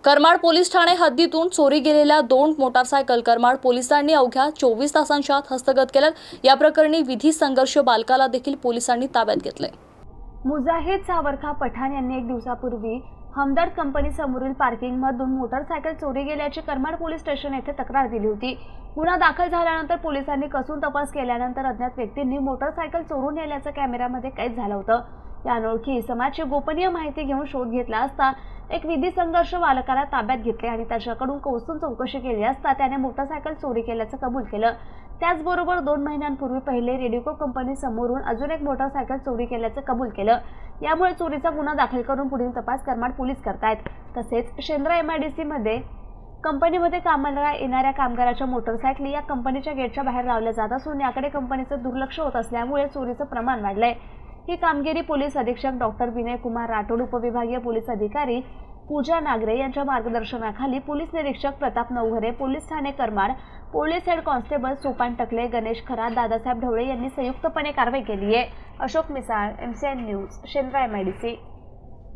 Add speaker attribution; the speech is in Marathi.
Speaker 1: करमाड पोलीस ठाणे हद्दीतून चोरी गेलेल्या 2 मोटारसायकल करमाड पोलिसांनी अवघ्या 24 तासांच्या आत हस्तगत केल्यात। या प्रकरणी विधी संघर्ष बालकाला देखील पोलिसांनी ताब्यात घेतले।
Speaker 2: मुजाहिद सावरखा पठाण यांनी एक दिवसापूर्वी हमदर्द कंपनी समोरील पार्किंगमधून मोटारसायकल चोरी गेल्याची करमाड पोलीस स्टेशन येथे तक्रार दिली होती। गुन्हा दाखल झाल्यानंतर पोलिसांनी कसून तपास केल्यानंतर अज्ञात व्यक्तींनी मोटारसायकल चोरून नेल्याचं कॅमेऱ्यामध्ये कैद झालं होतं। या अनोळखी इसमाची गोपनीय माहिती घेऊन शोध घेतला असता एक विधी संघर्ष बालकाला ताब्यात घेतले आणि त्याच्याकडून कसून चौकशी केली असता त्याने मोटारसायकल चोरी केल्याचं कबूल केलं। त्याचबरोबर 2 महिन्यांपूर्वी पहिले रेडिको कंपनी समोरून अजून एक मोटारसायकल चोरी केल्याचं कबूल केलं। यामुळे चोरीचा गुन्हा दाखल करून पुढील तपास करमाड पोलीस करतायत। तसेच शेंद्रा MIDC मध्ये कंपनीमध्ये कामाला येणाऱ्या कामगाराच्या मोटारसायकली या कंपनीच्या गेटच्या बाहेर लावल्या जात असून याकडे कंपनीचं दुर्लक्ष होत असल्यामुळे चोरीचं प्रमाण वाढलंय। ही कामगिरी पोलीस अधीक्षक डॉक्टर विनय कुमार राठोड, उपविभागीय पोलीस अधिकारी पूजा नागरे यांच्या मार्गदर्शनाखाली पोलीस निरीक्षक प्रताप नवघरे, पोलीस ठाणे Karmad, police head constable Sopan Takle, Ganesh Kharat, Dadasaheb Dhawale यांनी संयुक्तपणे कारवाई केली आहे। Ashok Misal, MCN news, Shendra MIDC।